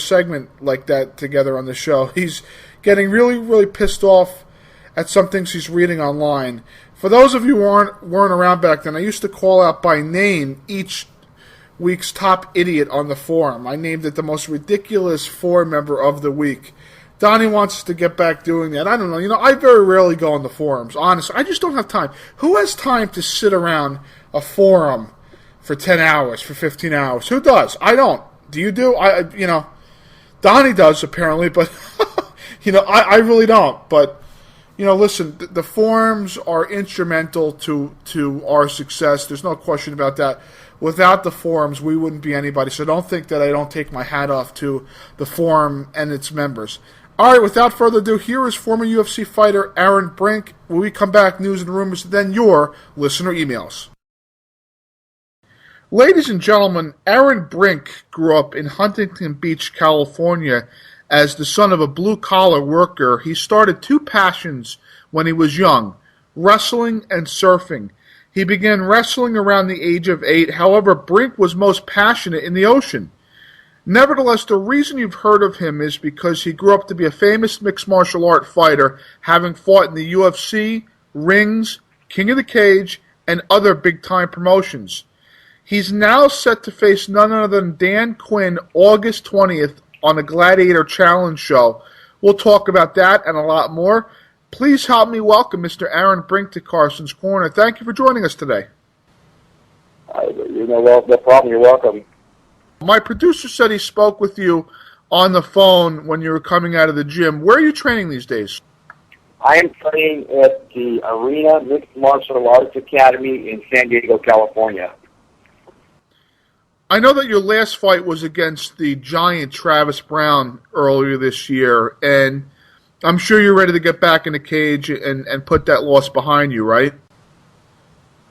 segment like that together on the show. He's getting really, really pissed off at some things he's reading online. For those of you who weren't around back then, I used to call out by name each week's top idiot on the forum. I named it the most ridiculous forum member of the week. Donnie wants to get back doing that. I don't know. I very rarely go on the forums. Honestly, I just don't have time. Who has time to sit around a forum for 10 hours, for 15 hours? Who does? I don't. Do you do? Donnie does apparently, but I really don't. But listen, the forums are instrumental to our success. There's no question about that. Without the forums, we wouldn't be anybody. So don't think that I don't take my hat off to the forum and its members. All right, without further ado, here is former UFC fighter Aaron Brink. When we come back, news and rumors, then your listener emails. Ladies and gentlemen, Aaron Brink grew up in Huntington Beach, California. As the son of a blue-collar worker, he started two passions when he was young, wrestling and surfing. He began wrestling around the age of 8. However, Brink was most passionate in the ocean. Nevertheless, the reason you've heard of him is because he grew up to be a famous mixed martial art fighter, having fought in the UFC, Rings, King of the Cage, and other big-time promotions. He's now set to face none other than Dan Quinn August 20th on a Gladiator Challenge show. We'll talk about that and a lot more. Please help me welcome Mr. Aaron Brink to Carson's Corner. Thank you for joining us today. No problem. You're welcome. My producer said he spoke with you on the phone when you were coming out of the gym. Where are you training these days? I am training at the Arena Mixed Martial Arts Academy in San Diego, California. I know that your last fight was against the giant Travis Brown earlier this year, and I'm sure you're ready to get back in the cage and put that loss behind you, right?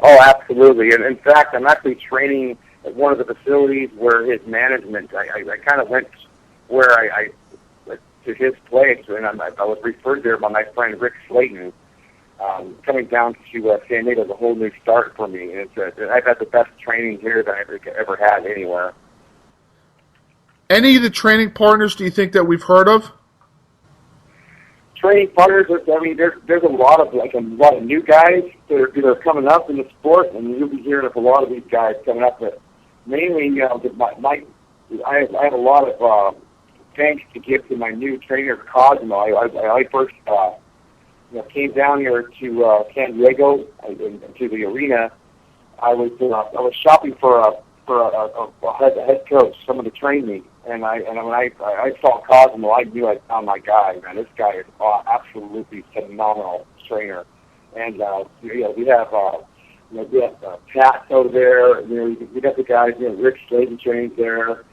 Oh, absolutely. And in fact, I'm actually training at one of the facilities where his management, I kind of went where I to his place, and I was referred there by my friend Rick Slayton. Coming down to San Diego is a whole new start for me. And I've had the best training here that I've ever had anywhere. Any of the training partners do you think that we've heard of? Training partners, there's a lot of new guys that are coming up in the sport, and you'll be hearing of a lot of these guys coming up. But mainly, I have a lot of thanks to give to my new trainer Cosmo. I first came down here to San Diego to the arena. I was shopping for a head coach, someone to train me, and when I saw Cosmo, I knew I found my guy. Man, this guy is absolutely phenomenal trainer, and we have Pat over there. We got the guys. Rick Slayton trains there.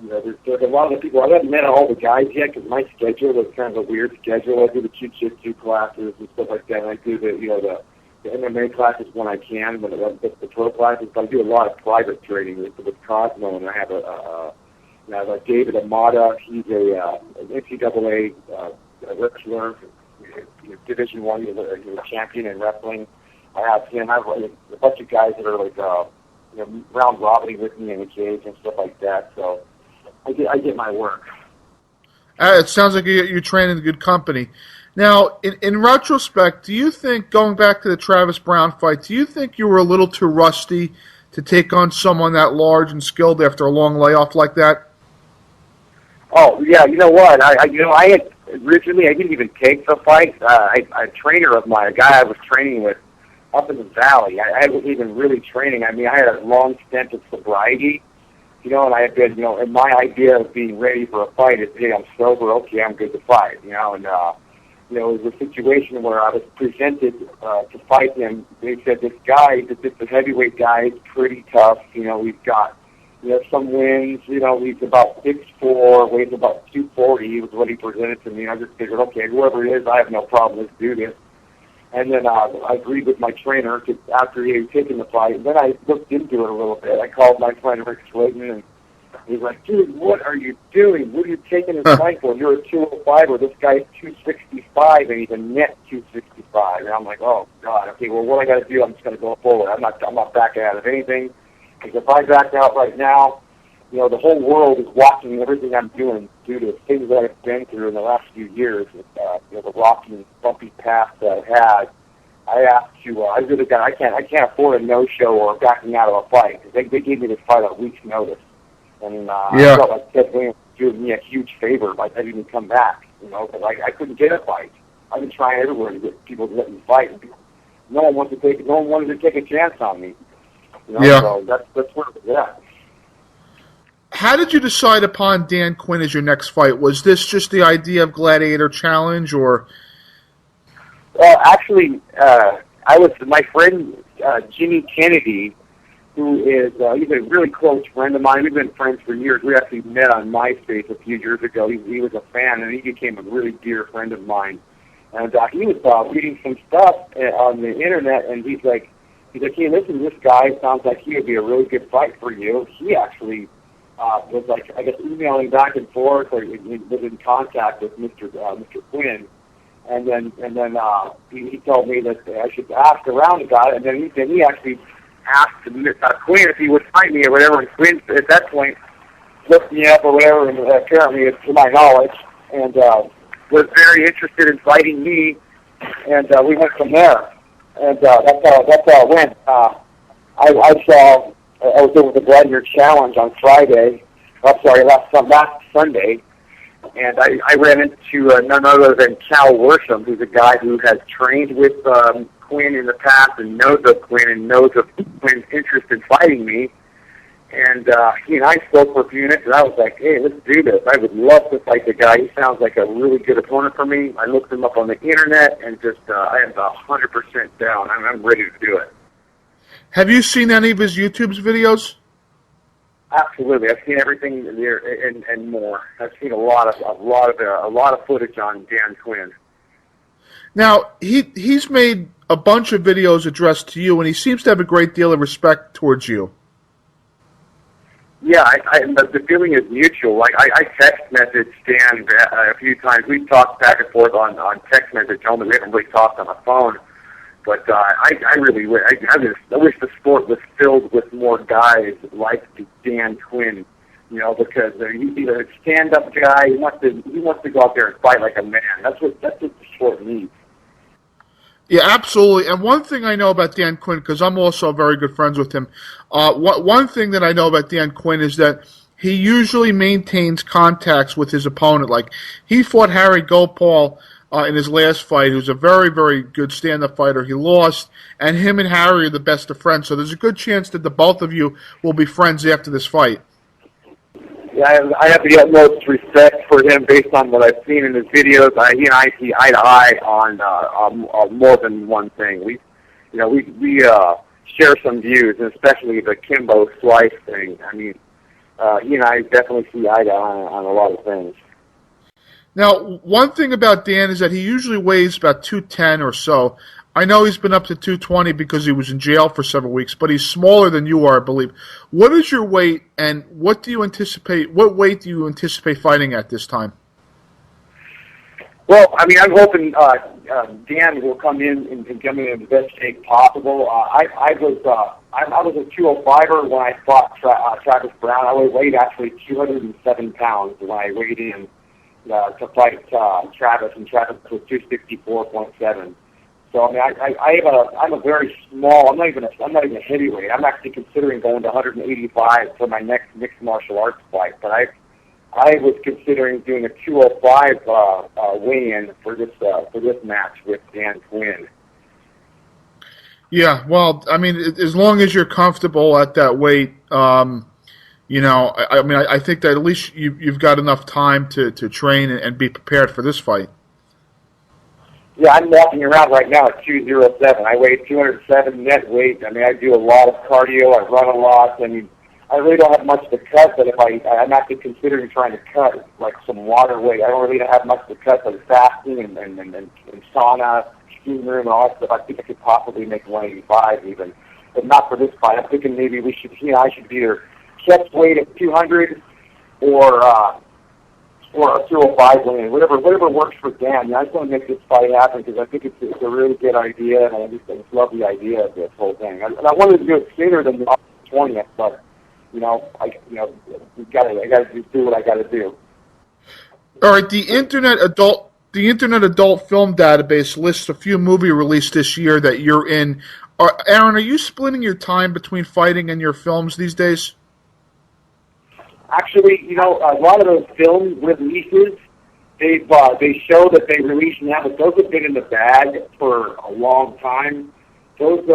There's a lot of the people. I haven't met all the guys yet because my schedule is kind of a weird schedule. I do the jiu-jitsu classes and stuff like that. And I do the MMA classes when I can, but the pro classes. But I do a lot of private training with Cosmo, and I have a David Amata. He's an NCAA wrestler, Division I. He's a champion in wrestling. I have him. I have a bunch of guys that are like round robining with me in the cage and stuff like that. So I get my work. It sounds like you're training in good company. Now, in retrospect, do you think, going back to the Travis Brown fight, do you think you were a little too rusty to take on someone that large and skilled after a long layoff like that? Oh yeah, you know what? I had originally I didn't even take the fight. A trainer of mine, a guy I was training with up in the valley. I wasn't even really training. I mean, I had a long stint of sobriety, and I had been, and my idea of being ready for a fight is, hey, I'm sober, okay, I'm good to fight, and it was a situation where I was presented to fight him. They said, this guy, this heavyweight guy, is pretty tough. He's got, some wins. He's about 6'4", weighs about 240 was what he presented to me. And I just figured, okay, whoever it is, I have no problem. Let's do this. And then I agreed with my trainer after he had taken the fight. And then I looked into it a little bit. I called my friend Rick Slayton, and he's like, dude, what are you doing? What are you taking this fight for? You're a 205, or this guy's 265, and he's a net 265. And I'm like, oh, God, okay, well, what I got to do, I'm just going to go forward. I'm not backing out of anything. Because if I back out right now, the whole world is watching everything I'm doing due to things that I've been through in the last few years, with, the rocky and bumpy path that I've had. I asked to, I really got, I can't afford a no-show or backing out of a fight. They gave me this fight a week's notice. And I felt like Ted Williams was doing me a huge favor by letting me come back, because I couldn't get a fight. I've been trying everywhere to get people to let me fight. And no one wanted to take a chance on me. So that's where it was at. How did you decide upon Dan Quinn as your next fight? Was this just the idea of Gladiator Challenge, or? Well, actually, I was my friend Jimmy Kennedy, who is he's a really close friend of mine. We've been friends for years. We actually met on MySpace a few years ago. He was a fan, and he became a really dear friend of mine. And he was reading some stuff on the internet, and he's like, hey, listen, this guy sounds like he would be a really good fight for you. He actually was like, I guess, emailing back and forth, or he was in contact with Mr. Quinn, and then he told me that I should ask around about it, and then he actually asked Quinn if he would fight me or whatever, and Quinn at that point looked me up or whatever, and apparently, to my knowledge, and was very interested in fighting me, and we went from there, and that's how it went. I was doing the Gladiator Challenge on Friday. Last Sunday, and I ran into none other than Cal Worsham, who's a guy who has trained with Quinn in the past and knows of Quinn and knows of Quinn's interest in fighting me. And he and I spoke for a few minutes, and I was like, hey, let's do this. I would love to fight the guy. He sounds like a really good opponent for me. I looked him up on the internet, and just I am 100% down. I'm ready to do it. Have you seen any of his YouTube videos? Absolutely, I've seen everything there and more. I've seen a lot of footage on Dan Quinn. Now he's made a bunch of videos addressed to you, and he seems to have a great deal of respect towards you. Yeah, the feeling is mutual. Like I text messaged Dan a few times. We've talked back and forth on text message only. We haven't really talked on the phone. But I really wish the sport was filled with more guys like Dan Quinn, because he's a stand-up guy. He wants to go out there and fight like a man. That's what the sport needs. Yeah, absolutely. And one thing I know about Dan Quinn, because I'm also very good friends with him, one thing that I know about Dan Quinn is that he usually maintains contacts with his opponent. Like, he fought Harry Gopal in his last fight, who's a very, very good stand-up fighter. He lost, and him and Harry are the best of friends. So there's a good chance that the both of you will be friends after this fight. Yeah, I have the utmost respect for him based on what I've seen in his videos. He and I see eye to eye on more than one thing. We share some views, and especially the Kimbo Slice thing. I mean, he and I definitely see eye to eye on a lot of things. Now, one thing about Dan is that he usually weighs about 210 or so. I know he's been up to 220 because he was in jail for several weeks, but he's smaller than you are, I believe. What is your weight, and what weight do you anticipate fighting at this time? Well, I mean, I'm hoping Dan will come in and come in the best shape possible. I was a 205er when I fought Travis Brown. I weighed actually 207 pounds when I weighed in to fight Travis, and Travis was 264.7. So I mean, I'm a very small. I'm not even a heavyweight. I'm actually considering going to 185 for my next mixed martial arts fight. But I was considering doing a 205 weigh-in for this match with Dan Quinn. Yeah, well, I mean, as long as you're comfortable at that weight, I mean, I think that at least you've got enough time to train and be prepared for this fight. Yeah, I'm walking around right now at 207. I weigh 207 net weight. I mean, I do a lot of cardio. I run a lot. I mean, I really don't have much to cut, but if I'm actually considering trying to cut like some water weight. I don't really have much to cut, but fasting and sauna, steam room, and all that stuff. I think I could possibly make 185 even, but not for this fight. I'm thinking maybe I should either catch weight at 200 or a 205 win, whatever works for Dan. I just want to make this fight happen because I think it's a really good idea, and I just love the idea of this whole thing. And I wanted to do it sooner than the 20th, but I got to do what I got to do. All right, the Internet Adult Film Database lists a few movies released this year that you're in. Aaron, are you splitting your time between fighting and your films these days? Actually, a lot of those film releases, they show that they release now, but those have been in the bag for a long time. Those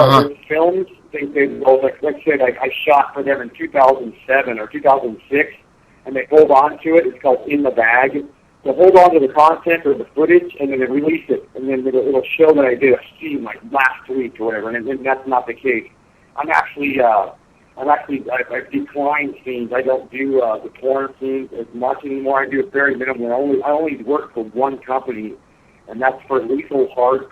films, like let's say I shot for them in 2007 or 2006, and they hold on to it. It's called in the bag. They hold on to the content or the footage, and then they release it, and then it'll show that I did a scene like last week or whatever, and then that's not the case. I've declined scenes. I don't do the porn scenes as much anymore. I do it very minimal. I only work for one company, and that's for Lethal Hardcore.